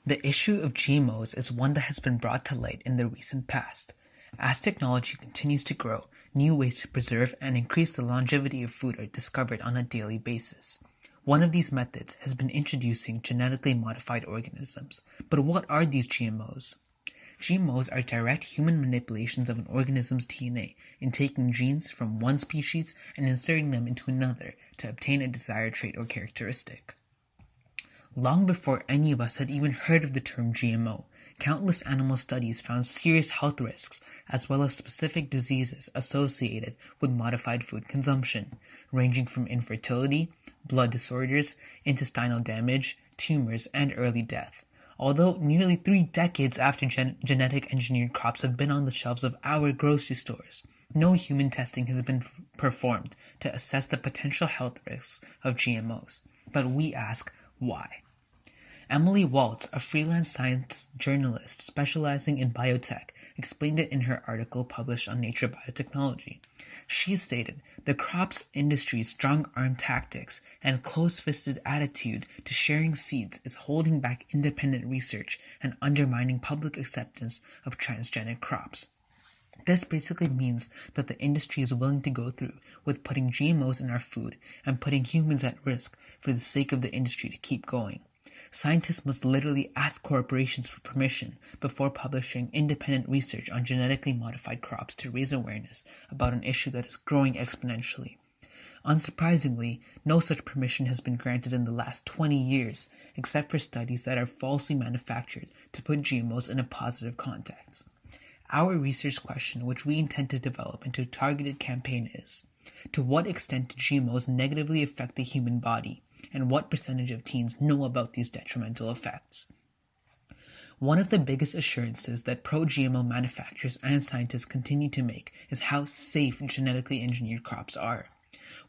The issue of GMOs is one that has been brought to light in the recent past. As technology continues to grow, new ways to preserve and increase the longevity of food are discovered on a daily basis. One of these methods has been introducing genetically modified organisms. But what are these GMOs? GMOs are direct human manipulations of an organism's DNA in taking genes from one species and inserting them into another to obtain a desired trait or characteristic. Long before any of us had even heard of the term GMO, countless animal studies found serious health risks as well as specific diseases associated with modified food consumption, ranging from infertility, blood disorders, intestinal damage, tumors, and early death. Although nearly 3 decades after genetic engineered crops have been on the shelves of our grocery stores, no human testing has been performed to assess the potential health risks of GMOs. But we ask, why? Emily Waltz, a freelance science journalist specializing in biotech, explained it in her article published on Nature Biotechnology. She stated, the crops industry's strong-arm tactics and close-fisted attitude to sharing seeds is holding back independent research and undermining public acceptance of transgenic crops. This basically means that the industry is willing to go through with putting GMOs in our food and putting humans at risk for the sake of the industry to keep going. Scientists must literally ask corporations for permission before publishing independent research on genetically modified crops to raise awareness about an issue that is growing exponentially. Unsurprisingly, no such permission has been granted in the last 20 years, except for studies that are falsely manufactured to put GMOs in a positive context. Our research question, which we intend to develop into a targeted campaign, is: to what extent do GMOs negatively affect the human body, and what percentage of teens know about these detrimental effects? One of the biggest assurances that pro-GMO manufacturers and scientists continue to make is how safe genetically engineered crops are.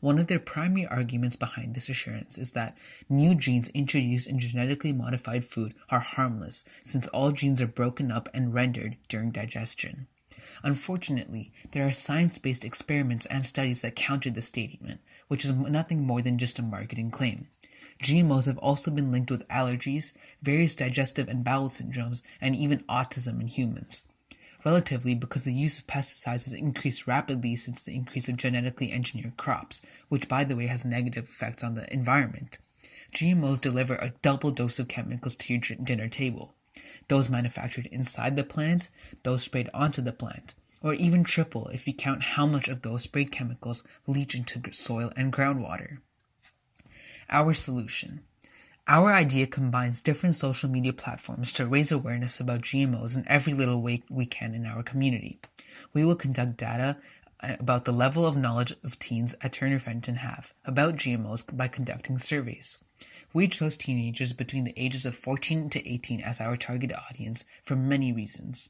One of their primary arguments behind this assurance is that new genes introduced in genetically modified food are harmless, since all genes are broken up and rendered during digestion. Unfortunately, there are science-based experiments and studies that counter this statement, which is nothing more than just a marketing claim. GMOs have also been linked with allergies, various digestive and bowel syndromes, and even autism in humans. Relatively, because the use of pesticides has increased rapidly since the increase of genetically engineered crops, which by the way has negative effects on the environment, GMOs deliver a double dose of chemicals to your dinner table. Those manufactured inside the plant, those sprayed onto the plant, or even triple if you count how much of those sprayed chemicals leach into soil and groundwater. Our solution. Our idea combines different social media platforms to raise awareness about GMOs in every little way we can in our community. We will conduct data about the level of knowledge of teens at Turner Fenton have about GMOs by conducting surveys. We chose teenagers between the ages of 14 to 18 as our target audience for many reasons.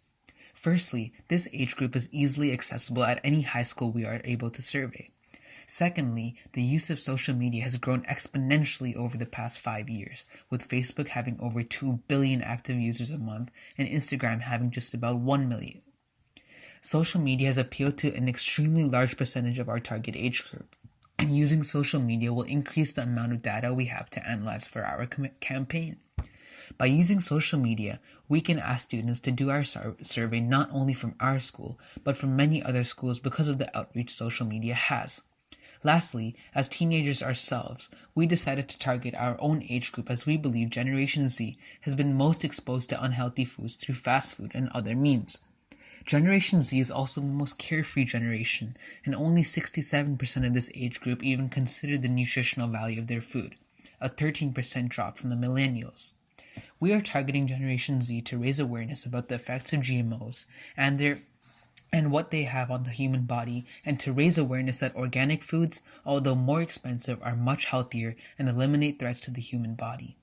Firstly, this age group is easily accessible at any high school we are able to survey. Secondly, the use of social media has grown exponentially over the past 5 years, with Facebook having over 2 billion active users a month and Instagram having just about 1 million. Social media has appealed to an extremely large percentage of our target age group, and using social media will increase the amount of data we have to analyze for our campaign. By using social media, we can ask students to do our survey not only from our school, but from many other schools because of the outreach social media has. Lastly, as teenagers ourselves, we decided to target our own age group as we believe Generation Z has been most exposed to unhealthy foods through fast food and other means. Generation Z is also the most carefree generation, and only 67% of this age group even consider the nutritional value of their food, a 13% drop from the millennials. We are targeting Generation Z to raise awareness about the effects of GMOs and what they have on the human body, and to raise awareness that organic foods, although more expensive, are much healthier and eliminate threats to the human body.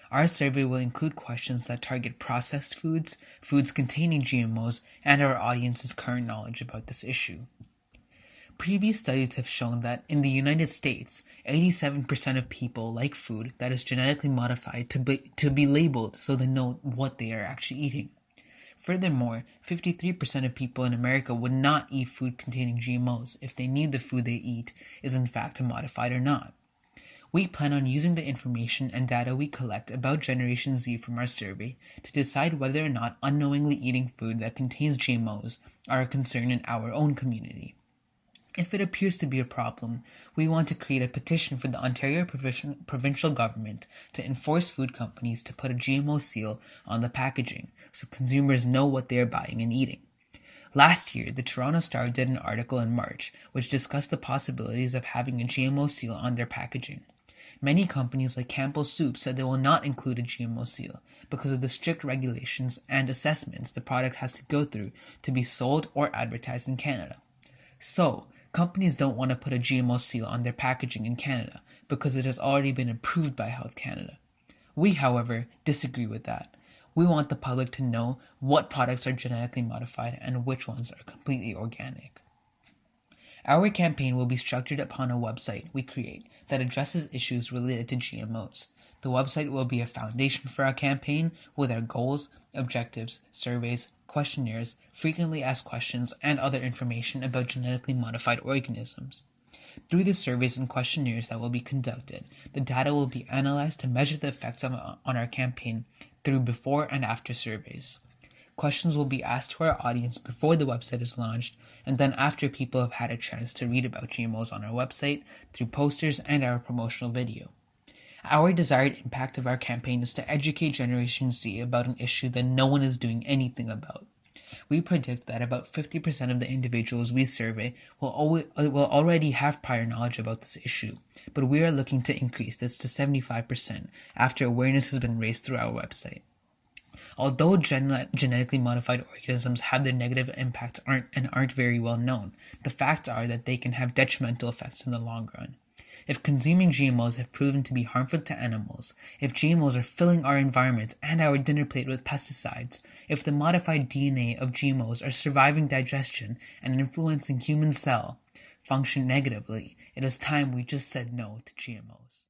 Our survey will include questions that target processed foods, foods containing GMOs, and our audience's current knowledge about this issue. Previous studies have shown that in the United States, 87% of people like food that is genetically modified to be labeled so they know what they are actually eating. Furthermore, 53% of people in America would not eat food containing GMOs if they knew the food they eat is in fact modified or not. We plan on using the information and data we collect about Generation Z from our survey to decide whether or not unknowingly eating food that contains GMOs are a concern in our own community. If it appears to be a problem, we want to create a petition for the Ontario provincial government to enforce food companies to put a GMO seal on the packaging so consumers know what they are buying and eating. Last year, the Toronto Star did an article in March which discussed the possibilities of having a GMO seal on their packaging. Many companies like Campbell's Soup said they will not include a GMO seal because of the strict regulations and assessments the product has to go through to be sold or advertised in Canada. So, companies don't want to put a GMO seal on their packaging in Canada because it has already been approved by Health Canada. We, however, disagree with that. We want the public to know what products are genetically modified and which ones are completely organic. Our campaign will be structured upon a website we create that addresses issues related to GMOs. The website will be a foundation for our campaign with our goals, objectives, surveys, questionnaires, frequently asked questions, and other information about genetically modified organisms. Through the surveys and questionnaires that will be conducted, the data will be analyzed to measure the effects on our campaign through before and after surveys. Questions will be asked to our audience before the website is launched, and then after people have had a chance to read about GMOs on our website through posters and our promotional video. Our desired impact of our campaign is to educate Generation Z about an issue that no one is doing anything about. We predict that about 50% of the individuals we survey will already have prior knowledge about this issue, but we are looking to increase this to 75% after awareness has been raised through our website. Although genetically modified organisms have their negative impacts aren't very well known, the facts are that they can have detrimental effects in the long run. If consuming GMOs have proven to be harmful to animals, if GMOs are filling our environment and our dinner plate with pesticides, if the modified DNA of GMOs are surviving digestion and influencing human cell function negatively, it is time we just said no to GMOs.